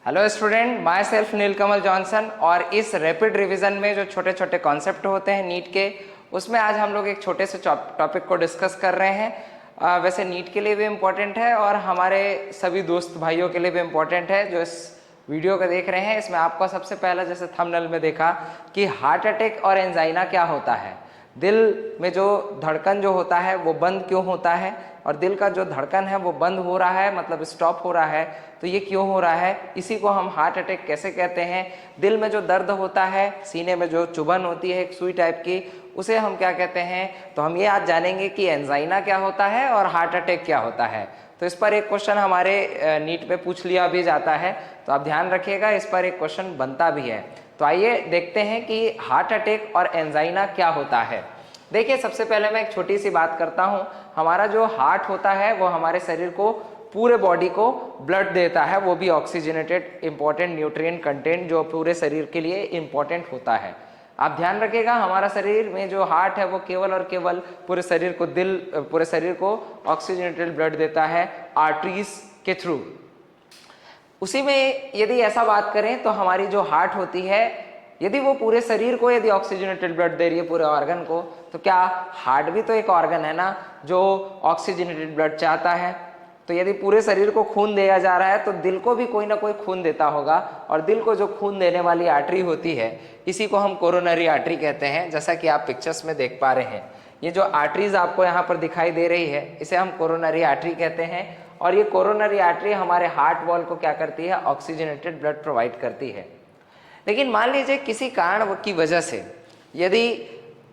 Hello student, myself Neelkamal Johnson. और इस rapid revision में जो छोटे छोटे कॉन्सेप्ट होते हैं नीट के, उसमें आज हम लोग एक छोटे से टॉपिक को डिस्कस कर रहे हैं। वैसे नीट के लिए भी इम्पोर्टेंट है और हमारे सभी दोस्त भाइयों के लिए भी इम्पोर्टेंट है जो इस वीडियो को देख रहे हैं। इसमें आपको सबसे पहला, जैसे थंबनेल में देखा कि हार्ट अटैक और एंजाइना क्या होता है, दिल में जो धड़कन जो होता है वो बंद क्यों होता है, और दिल का जो धड़कन है वो बंद हो रहा है, मतलब स्टॉप हो रहा है, तो ये क्यों हो रहा है, इसी को हम हार्ट अटैक कैसे कहते हैं। दिल में जो दर्द होता है, सीने में जो चुभन होती है एक सुई टाइप की, उसे हम क्या कहते हैं। तो हम ये आज जानेंगे कि एंजाइना क्या होता है और हार्ट अटैक क्या होता है। तो इस पर एक क्वेश्चन हमारे नीट में पूछ लिया भी जाता है, तो आप ध्यान रखिएगा, इस पर एक क्वेश्चन बनता भी है। तो आइए देखते हैं कि हार्ट अटैक और एंजाइना क्या होता है। देखिए, सबसे पहले मैं एक छोटी सी बात करता हूँ। हमारा जो हार्ट होता है वो हमारे शरीर को, पूरे बॉडी को ब्लड देता है, वो भी ऑक्सीजनेटेड इंपॉर्टेंट न्यूट्रिएंट कंटेंट जो पूरे शरीर के लिए इंपॉर्टेंट होता है। आप ध्यान रखिएगा, हमारा शरीर में जो हार्ट है वो केवल और केवल पूरे शरीर को ऑक्सीजनेटेड ब्लड देता है आर्टरीज के थ्रू। उसी में यदि ऐसा बात करें तो हमारी जो हार्ट होती है, यदि वो पूरे शरीर को यदि ऑक्सीजनेटेड ब्लड दे रही है, पूरे ऑर्गन को, तो क्या हार्ट भी तो एक ऑर्गन है ना जो ऑक्सीजनेटेड ब्लड चाहता है। तो यदि पूरे शरीर को खून दिया जा रहा है तो दिल को भी कोई ना कोई खून देता होगा, और दिल को जो खून देने वाली आर्टरी होती है इसी को हम कोरोनरी आर्टरी कहते हैं। जैसा कि आप पिक्चर्स में देख पा रहे हैं, ये जो आर्टरीज आपको यहाँ पर दिखाई दे रही है इसे हम कोरोनरी आर्टरी कहते हैं। और ये कोरोनरी आर्टरी हमारे हार्ट वॉल को क्या करती है, ऑक्सीजनेटेड ब्लड प्रोवाइड करती है। लेकिन मान लीजिए किसी कारण की वजह से यदि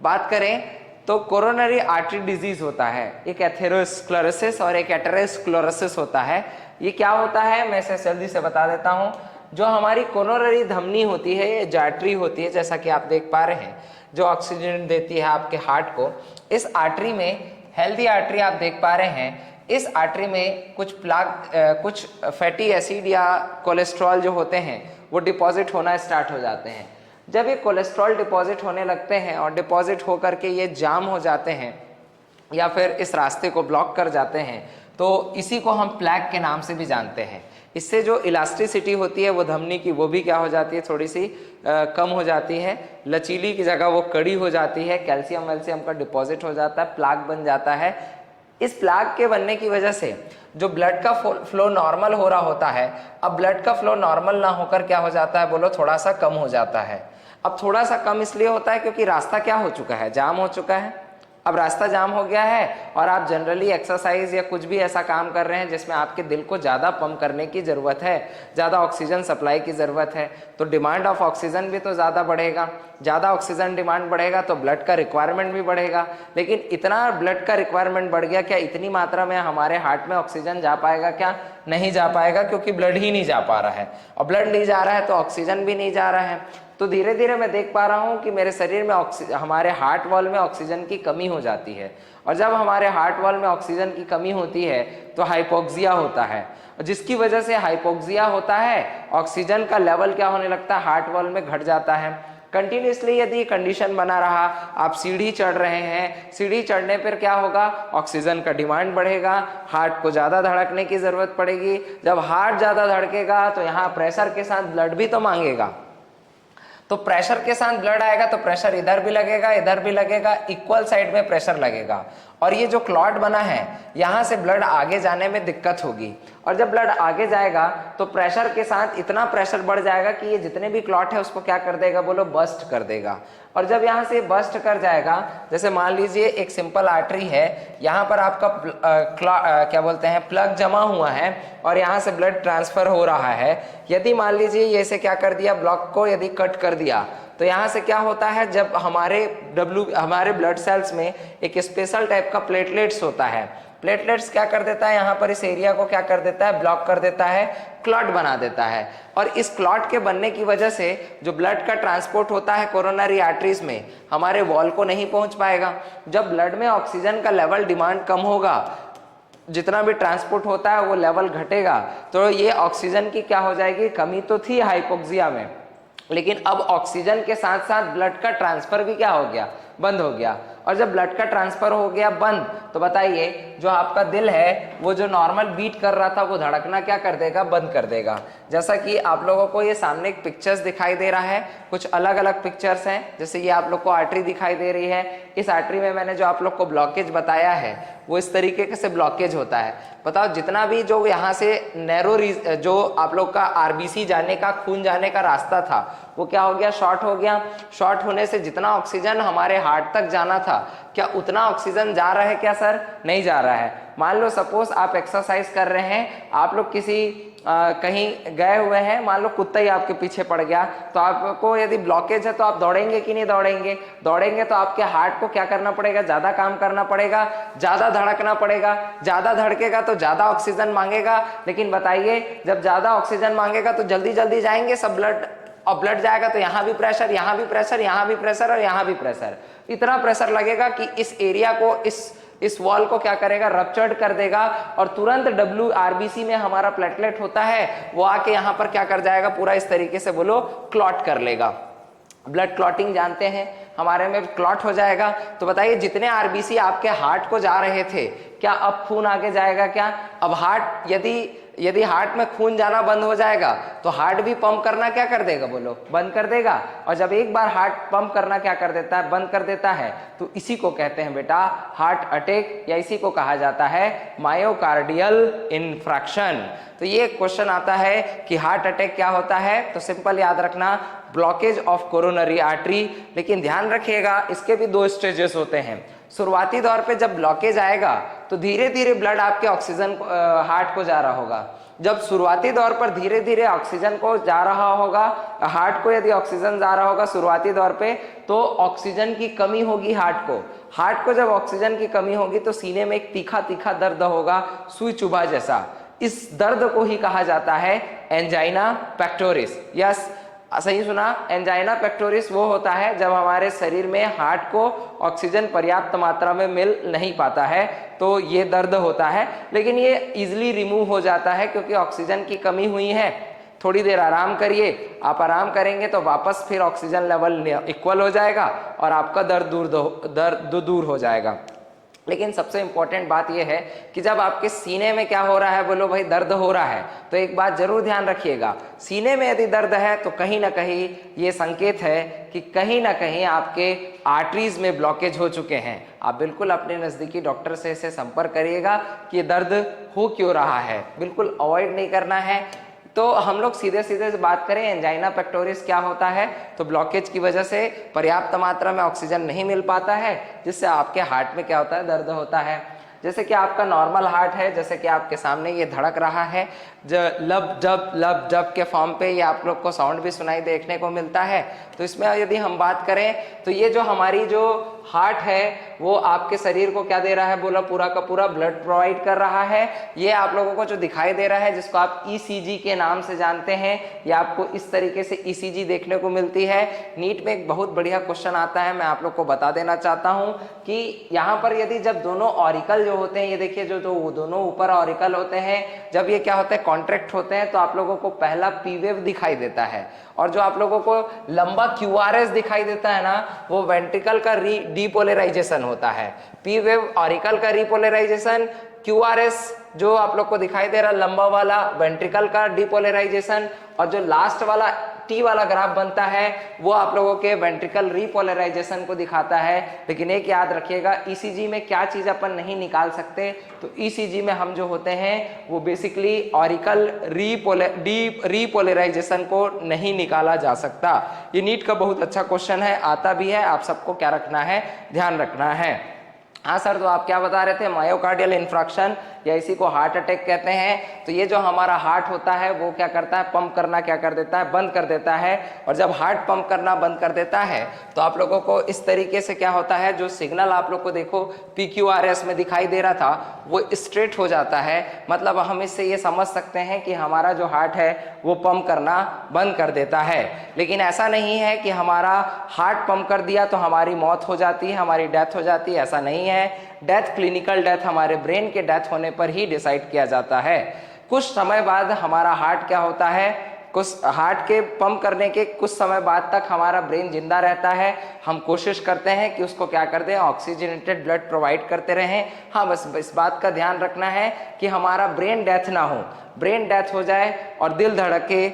बात करें तो कोरोनरी आर्टरी डिजीज होता है, एक एथेरोस्क्लेरोसिस और एक एटेरोस्क्लेरोसिस होता है। ये क्या होता है मैं इसे जल्दी से बता देता हूँ। जो हमारी कोरोनरी धमनी होती है, ये आर्टरी होती है, जैसा कि आप देख पा रहे हैं, जो ऑक्सीजन देती है आपके हार्ट को। इस आर्टरी में, हेल्दी आर्टरी आप देख पा रहे हैं, इस आर्टरी में कुछ फैटी एसिड या कोलेस्ट्रॉल जो होते हैं वो डिपॉजिट होना स्टार्ट हो जाते हैं। जब ये कोलेस्ट्रॉल डिपॉजिट होने लगते हैं और डिपॉजिट होकर के ये जाम हो जाते हैं या फिर इस रास्ते को ब्लॉक कर जाते हैं, तो इसी को हम प्लैक के नाम से भी जानते हैं। इससे जो इलास्टिसिटी होती है वो धमनी की, वो भी क्या हो जाती है, थोड़ी सी कम हो जाती है, लचीली की जगह वो कड़ी हो जाती है, कैल्शियम वैल्शियम का डिपॉजिट हो जाता है, प्लाक बन जाता है। इस प्लाक के बनने की वजह से जो ब्लड का फ्लो नॉर्मल हो रहा होता है, अब ब्लड का फ्लो नॉर्मल ना होकर क्या हो जाता है, बोलो, थोड़ा सा कम हो जाता है। अब थोड़ा सा कम इसलिए होता है क्योंकि रास्ता क्या हो चुका है, जाम हो चुका है। अब रास्ता जाम हो गया है और आप जनरली एक्सरसाइज या कुछ भी ऐसा काम कर रहे हैं जिसमें आपके दिल को ज़्यादा पंप करने की ज़रूरत है, ज़्यादा ऑक्सीजन सप्लाई की ज़रूरत है, तो डिमांड ऑफ ऑक्सीजन भी तो ज़्यादा बढ़ेगा। ज़्यादा ऑक्सीजन डिमांड बढ़ेगा तो ब्लड का रिक्वायरमेंट भी बढ़ेगा। लेकिन इतना ब्लड का रिक्वायरमेंट बढ़ गया, क्या इतनी मात्रा में हमारे हार्ट में ऑक्सीजन जा पाएगा? क्या नहीं जा पाएगा, क्योंकि ब्लड ही नहीं जा पा रहा है। और ब्लड नहीं जा रहा है तो ऑक्सीजन भी नहीं जा रहा है। तो धीरे धीरे मैं देख पा रहा हूँ कि मेरे शरीर में हमारे हार्ट वॉल में ऑक्सीजन की कमी हो जाती है। और जब हमारे हार्ट वॉल में ऑक्सीजन की कमी होती है तो हाइपोक्सिया होता है, जिसकी वजह से हाइपोक्सिया होता है, ऑक्सीजन का लेवल क्या होने लगता है, हार्ट वॉल में घट जाता है। कंटिन्यूसली यदि कंडीशन बना रहा, आप सीढ़ी चढ़ रहे हैं, सीढ़ी चढ़ने पर क्या होगा, ऑक्सीजन का डिमांड बढ़ेगा, हार्ट को ज़्यादा धड़कने की ज़रूरत पड़ेगी। जब हार्ट ज़्यादा धड़केगा तो यहाँ प्रेशर के साथ ब्लड भी तो मांगेगा, तो प्रेशर के साथ ब्लड आएगा तो प्रेशर इधर भी लगेगा, इधर भी लगेगा, इक्वल साइड में प्रेशर लगेगा। और ये जो क्लॉट बना है, यहाँ से ब्लड आगे जाने में दिक्कत होगी। और जब ब्लड आगे जाएगा तो प्रेशर के साथ इतना प्रेशर बढ़ जाएगा कि ये जितने भी क्लॉट है उसको क्या कर देगा, बोलो, बस्ट कर देगा। और जब यहाँ से बस्ट कर जाएगा, जैसे मान लीजिए एक सिंपल आर्टरी है, यहाँ पर आपका क्या बोलते हैं, प्लग जमा हुआ है और यहाँ से ब्लड ट्रांसफर हो रहा है। यदि मान लीजिए ये से क्या कर दिया, ब्लॉक को यदि कट कर दिया, तो यहाँ से क्या होता है, जब हमारे ब्लड सेल्स में एक स्पेशल टाइप का प्लेटलेट्स होता है, प्लेटलेट्स क्या कर देता है, यहाँ पर इस एरिया को क्या कर देता है, ब्लॉक कर देता है, क्लॉट बना देता है। और इस क्लॉट के बनने की वजह से जो ब्लड का ट्रांसपोर्ट होता है कोरोनरी आर्टरीज में, हमारे वॉल को नहीं पहुंच पाएगा। जब ब्लड में ऑक्सीजन का लेवल डिमांड कम होगा, जितना भी ट्रांसपोर्ट होता है वो लेवल घटेगा, तो ये ऑक्सीजन की क्या हो जाएगी, कमी तो थी हाइपोक्सिया में, लेकिन अब ऑक्सीजन के साथ साथ ब्लड का ट्रांसफर भी क्या हो गया, बंद हो गया। और जब ब्लड का ट्रांसफर हो गया बंद, तो बताइए जो आपका दिल है वो जो नॉर्मल बीट कर रहा था वो धड़कना क्या कर देगा, बंद कर देगा। जैसा कि आप लोगों को ये सामने एक पिक्चर्स दिखाई दे रहा है, कुछ अलग अलग पिक्चर्स हैं। जैसे ये आप लोग को आर्टरी दिखाई दे रही है, इस आर्टरी में मैंने जो आप लोग को ब्लॉकेज बताया है वो इस तरीके से ब्लॉकेज होता है। बताओ जितना भी जो यहाँ से नैरो जो आप लोग का आरबीसी जाने का, खून जाने का रास्ता था वो क्या हो गया, शॉर्ट हो गया। शॉर्ट होने से जितना ऑक्सीजन हमारे हार्ट तक जाना था, क्या उतना ऑक्सीजन जा रहा है क्या सर? नहीं जा रहा है। मान लो सपोज आप एक्सरसाइज कर रहे हैं, आप लोग किसी कहीं गए हुए हैं, मान लो कुत्ता ही आपके पीछे पड़ गया, तो आपको यदि ब्लॉकेज है तो आप दौड़ेंगे कि नहीं दौड़ेंगे? दौड़ेंगे तो आपके हार्ट को क्या करना पड़ेगा, ज्यादा काम करना पड़ेगा, ज्यादा धड़कना पड़ेगा। ज्यादा धड़केगा तो ज्यादा ऑक्सीजन मांगेगा, लेकिन बताइए जब ज्यादा ऑक्सीजन मांगेगा तो जल्दी जल्दी जाएंगे सब ब्लड, और ब्लड जाएगा तो यहाँ भी प्रेशर, यहाँ भी प्रेशर, यहाँ भी प्रेशर और यहाँ भी प्रेशर। इतना प्रेशर लगेगा कि इस एरिया को, इस वॉल को क्या करेगा, रप्चर्ड कर देगा, और तुरंत WRBC में हमारा प्लेटलेट होता है वो आके यहाँ पर क्या कर जाएगा, पूरा इस तरीके से बोलो क्लॉट कर लेगा। ब्लड क्लॉटिंग जानते हैं, हमारे में क्लॉट हो जाएगा। तो बताइए जितने आरबीसी आपके हार्ट को जा रहे थे, क्या अब खून आगे जाएगा क्या? अब हार्ट यदि हार्ट में खून जाना बंद हो जाएगा तो हार्ट भी पंप करना क्या कर देगा, बोलो बंद कर देगा। और जब एक बार हार्ट पंप करना क्या कर देता है, बंद कर देता है, तो इसी को कहते हैं बेटा हार्ट अटैक, या इसी को कहा जाता है मायोकार्डियल इन्फ्रैक्शन। तो ये क्वेश्चन आता है कि हार्ट अटैक क्या होता है, तो सिंपल याद रखना ब्लॉकेज ऑफ कोरोनरी आर्टरी। लेकिन ध्यान रखिएगा इसके भी 2 स्टेजेस होते हैं। शुरुआती दौर पे जब ब्लॉकेज आएगा तो धीरे धीरे ब्लड आपके ऑक्सीजन हार्ट को जा रहा होगा। जब शुरुआती दौर पर धीरे धीरे ऑक्सीजन को जा रहा होगा, हार्ट को यदि ऑक्सीजन जा रहा होगा शुरुआती दौर पे, तो ऑक्सीजन की कमी होगी हार्ट को जब ऑक्सीजन की कमी होगी तो सीने में एक तीखा तीखा दर्द होगा, सुई चुभा जैसा। इस दर्द को ही कहा जाता है एंजाइना पेक्टोरिस। यस, सही सुना, एंजाइना पेक्टोरिस वो होता है जब हमारे शरीर में हार्ट को ऑक्सीजन पर्याप्त मात्रा में मिल नहीं पाता है, तो ये दर्द होता है। लेकिन ये इजीली रिमूव हो जाता है क्योंकि ऑक्सीजन की कमी हुई है। थोड़ी देर आराम करिए, आप आराम करेंगे तो वापस फिर ऑक्सीजन लेवल इक्वल हो जाएगा और आपका दर्द दूर हो जाएगा। लेकिन सबसे इंपॉर्टेंट बात यह है कि जब आपके सीने में क्या हो रहा है, बोलो भाई दर्द हो रहा है, तो एक बात जरूर ध्यान रखिएगा, सीने में यदि दर्द है तो कहीं ना कहीं ये संकेत है कि कहीं ना कहीं आपके आर्टरीज में ब्लॉकेज हो चुके हैं। आप बिल्कुल अपने नजदीकी डॉक्टर से इसे संपर्क करिएगा कि ये दर्द हो क्यों रहा है, बिल्कुल अवॉइड नहीं करना है। तो हम लोग सीधे सीधे बात करें एंजाइना पेक्टोरिस क्या होता है, तो ब्लॉकेज की वजह से पर्याप्त मात्रा में ऑक्सीजन नहीं मिल पाता है, जिससे आपके हार्ट में क्या होता है, दर्द होता है। जैसे कि आपका नॉर्मल हार्ट है, जैसे कि आपके सामने ये धड़क रहा है, लब जब के फॉर्म पे ये आप लोग को साउंड भी सुनाई देखने को मिलता है। तो इसमें यदि हम बात करें तो ये जो हमारी जो हार्ट है वो आपके शरीर को क्या दे रहा है, बोला पूरा का पूरा ब्लड प्रोवाइड कर रहा है। ये आप लोगों को जो दिखाई दे रहा है जिसको आप ECG के नाम से जानते हैं, ये आपको इस तरीके से ECG देखने को मिलती है। नीट में एक बहुत बढ़िया क्वेश्चन आता है, मैं आप लोग को बता देना चाहता हूं कि यहाँ पर यदि जब दोनों ऑरिकल जो होते हैं, ये देखिए जो दोनों ऊपर ऑरिकल होते हैं, जब ये क्या होते हैं, कॉन्ट्रैक्ट होते हैं, तो आप लोगों को पहला P वेव दिखाई देता है, और जो आप लोगों को लंबा QRS दिखाई देता है ना, वो वेंट्रिकल का डीपोलराइजेशन होता है। P वेव ऑरिकल का रिपोलराइजेशन, QRS जो आप लोग को दिखाई दे रहा लंबा वाला वेंट्रिकल का डीपोलराइजेशन, और जो लास्ट वाला T वाला ग्राफ बनता है वो आप लोगों के वेंट्रिकल रिपोलराइजेशन को दिखाता है। लेकिन एक याद रखिएगा, ECG में क्या चीज अपन नहीं निकाल सकते, तो ECG में हम जो होते हैं वो बेसिकली ऑरिकल रिपोलराइजेशन को नहीं निकाला जा सकता। ये नीट का बहुत अच्छा क्वेश्चन है, आता भी है, आप सबको क्या रखना है, ध्यान रखना है। हाँ सर, तो आप क्या बता रहे थे, मायोकार्डियल इन्फ्रैक्शन या इसी को हार्ट अटैक कहते हैं। तो ये जो हमारा हार्ट होता है वो क्या करता है, पंप करना क्या कर देता है, बंद कर देता है। और जब हार्ट पंप करना बंद कर देता है तो आप लोगों को इस तरीके से क्या होता है, जो सिग्नल आप लोग को देखो PQRS में दिखाई दे रहा था वो स्ट्रेट हो जाता है। मतलब हम इससे ये समझ सकते हैं कि हमारा जो हार्ट है वो पंप करना बंद कर देता है। लेकिन ऐसा नहीं है कि हमारा हार्ट पंप कर दिया तो हमारी मौत हो जाती है, हमारी डेथ हो जाती है, ऐसा नहीं है। डेथ, क्लिनिकल डेथ हमारे ब्रेन के डेथ होने पर ही डिसाइड किया जाता है। कुछ समय बाद हमारा हार्ट क्या होता है, कुछ हार्ट के पंप करने के कुछ समय बाद तक हमारा ब्रेन जिंदा रहता है। हम कोशिश करते हैं कि उसको क्या कर दें, ऑक्सीजनेटेड ब्लड प्रोवाइड करते रहें। हाँ, बस इस बात का ध्यान रखना है कि हमारा ब्रेन डेथ ना हो। ब्रेन डेथ हो जाए और दिल धड़के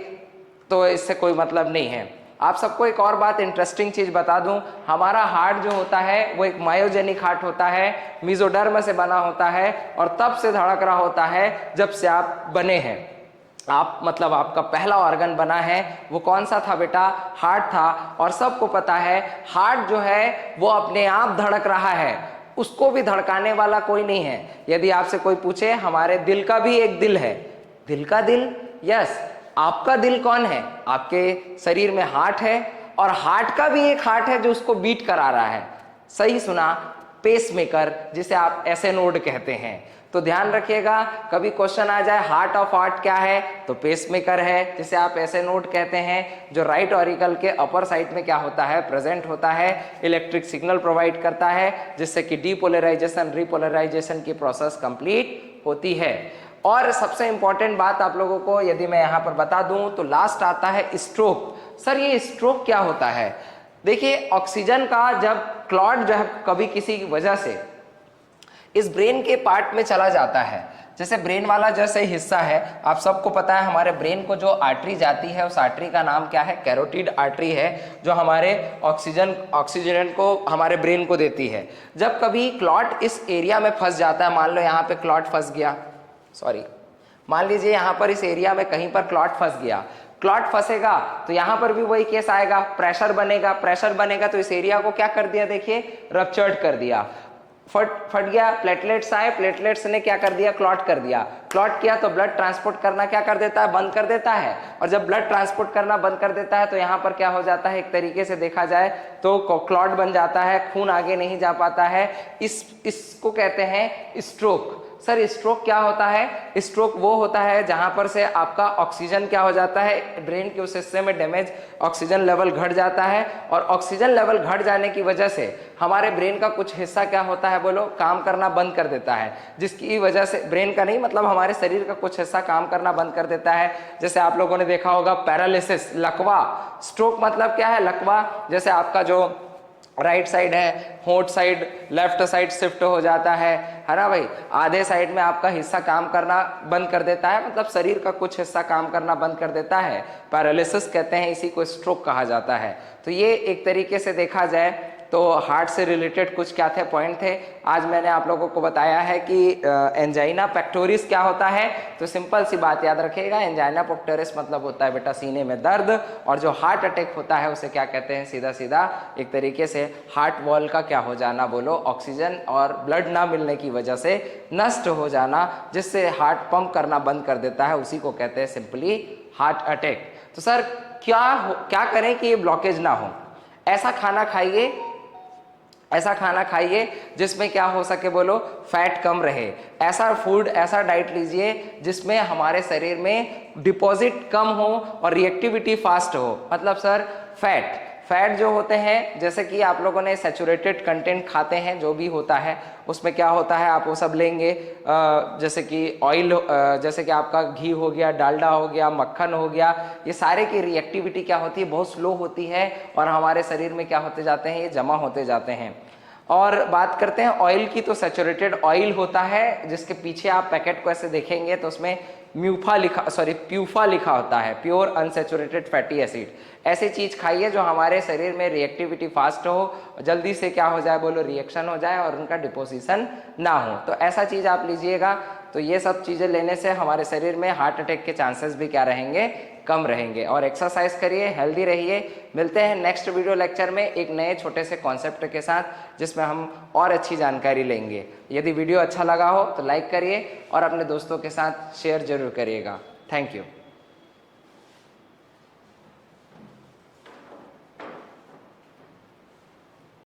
तो इससे कोई मतलब नहीं है। आप सबको एक और बात इंटरेस्टिंग चीज बता दूं, हमारा हार्ट जो होता है वो एक मायोजेनिक हार्ट होता है, मेसोडर्म से बना होता है और तब से धड़क रहा होता है जब से आप बने हैं। आप मतलब आपका पहला ऑर्गन बना है वो कौन सा था बेटा, हार्ट था। और सबको पता है हार्ट जो है वो अपने आप धड़क रहा है, उसको भी धड़काने वाला कोई नहीं है। यदि आपसे कोई पूछे हमारे दिल का भी एक दिल है, दिल का दिल, यस। आपका दिल कौन है, आपके शरीर में हार्ट है और हार्ट का भी एक हार्ट है जो उसको बीट करा रहा है। सही सुना, पेसमेकर, जिसे आप ऐसे नोड कहते हैं। तो ध्यान रखिएगा, कभी क्वेश्चन आ जाए हार्ट ऑफ हार्ट क्या है, तो पेसमेकर है जिसे आप ऐसे नोड कहते हैं, जो राइट ऑरिकल के अपर साइड में क्या होता है, प्रेजेंट होता है, इलेक्ट्रिक सिग्नल प्रोवाइड करता है जिससे कि डीपोलराइजेशन रिपोलराइजेशन की प्रोसेस कंप्लीट होती है। और सबसे इंपॉर्टेंट बात आप लोगों को यदि मैं यहां पर बता दूं तो लास्ट आता है स्ट्रोक। सर ये स्ट्रोक क्या होता है? देखिए, ऑक्सीजन का जब क्लॉट जो है कभी किसी वजह से इस ब्रेन के पार्ट में चला जाता है, जैसे ब्रेन वाला जैसे हिस्सा है, आप सबको पता है हमारे ब्रेन को जो आर्टरी जाती है उस आर्टरी का नाम क्या है, कैरोटिड आर्टरी है, जो हमारे ऑक्सीजन को हमारे ब्रेन को देती है। जब कभी क्लॉट इस एरिया में फंस जाता है, मान लो यहाँ पे क्लॉट फंस गया, मान लीजिए यहाँ पर इस एरिया में कहीं पर क्लॉट फंस गया, क्लॉट फंसेगा तो यहाँ पर भी वही केस आएगा, प्रेशर बनेगा तो इस एरिया को क्या कर दिया, देखिए रप्चर्ड कर दिया, फट गया, प्लेटलेट्स आए, प्लेटलेट्स ने क्या कर दिया, क्लॉट कर दिया। क्लॉट किया तो ब्लड ट्रांसपोर्ट करना क्या कर देता है, बंद कर देता है। और जब ब्लड ट्रांसपोर्ट करना बंद कर देता है तो यहाँ पर क्या हो जाता है, एक तरीके से देखा जाए तो क्लॉट बन जाता है, खून आगे नहीं जा पाता है। इसको कहते हैं स्ट्रोक। सर स्ट्रोक क्या होता है? स्ट्रोक वो होता है जहां पर से आपका ऑक्सीजन क्या हो जाता है, ब्रेन के उस हिस्से में डैमेज, ऑक्सीजन लेवल घट जाता है और ऑक्सीजन लेवल घट जाने की वजह से हमारे ब्रेन का कुछ हिस्सा क्या होता है, बोलो, काम करना बंद कर देता है, जिसकी वजह से ब्रेन का नहीं मतलब हमारे शरीर का कुछ हिस्सा काम करना बंद कर देता है। जैसे आप लोगों ने देखा होगा पैरालिसिस, लकवा। स्ट्रोक मतलब क्या है, लकवा। जैसे आपका जो राइट साइड है, होंठ साइड लेफ्ट साइड शिफ्ट हो जाता है ना भाई, आधे साइड में आपका हिस्सा काम करना बंद कर देता है, मतलब शरीर का कुछ हिस्सा काम करना बंद कर देता है, पैरालिसिस कहते हैं, इसी को स्ट्रोक कहा जाता है। तो ये एक तरीके से देखा जाए तो हार्ट से रिलेटेड कुछ क्या थे, पॉइंट थे। आज मैंने आप लोगों को बताया है कि एंजाइना पेक्टोरिस क्या होता है। तो सिंपल सी बात याद रखिएगा, एंजाइना पेक्टोरिस मतलब होता है बेटा सीने में दर्द, और जो हार्ट अटैक होता है उसे क्या कहते हैं, सीधा सीधा एक तरीके से हार्ट वॉल का क्या हो जाना, बोलो, ऑक्सीजन और ब्लड ना मिलने की वजह से नष्ट हो जाना, जिससे हार्ट पंप करना बंद कर देता है, उसी को कहते हैं सिंपली हार्ट अटैक। तो सर क्या करें कि ये ब्लॉकेज ना हो? ऐसा खाना खाइए जिसमें क्या हो सके, बोलो, फैट कम रहे। ऐसा फूड, ऐसा डाइट लीजिए जिसमें हमारे शरीर में डिपॉजिट कम हो और रिएक्टिविटी फास्ट हो। मतलब सर फैट जो होते हैं, जैसे कि आप लोगों ने सैचुरेटेड कंटेंट खाते हैं, जो भी होता है उसमें क्या होता है, आप वो सब लेंगे, जैसे कि ऑयल, जैसे कि आपका घी हो गया, डालडा हो गया, मक्खन हो गया, ये सारे की रिएक्टिविटी क्या होती है, बहुत स्लो होती है और हमारे शरीर में क्या होते जाते हैं, ये जमा होते जाते हैं। और बात करते हैं ऑयल की, तो सैचुरेटेड ऑयल होता है जिसके पीछे आप पैकेट को ऐसे देखेंगे तो उसमें प्यूफा लिखा होता है, प्योर अनसैचुरेटेड फैटी एसिड। ऐसी चीज खाइए जो हमारे शरीर में रिएक्टिविटी फास्ट हो, जल्दी से क्या हो जाए, बोलो, रिएक्शन हो जाए और उनका डिपोजिशन ना हो। तो ऐसा चीज आप लीजिएगा, तो ये सब चीजें लेने से हमारे शरीर में हार्ट अटैक के चांसेस भी क्या रहेंगे, कम रहेंगे। और एक्सरसाइज करिए, हेल्दी रहिए। मिलते हैं नेक्स्ट वीडियो लेक्चर में एक नए छोटे से कॉन्सेप्ट के साथ, जिसमें हम और अच्छी जानकारी लेंगे। यदि वीडियो अच्छा लगा हो तो लाइक करिए और अपने दोस्तों के साथ शेयर जरूर करिएगा। Thank you.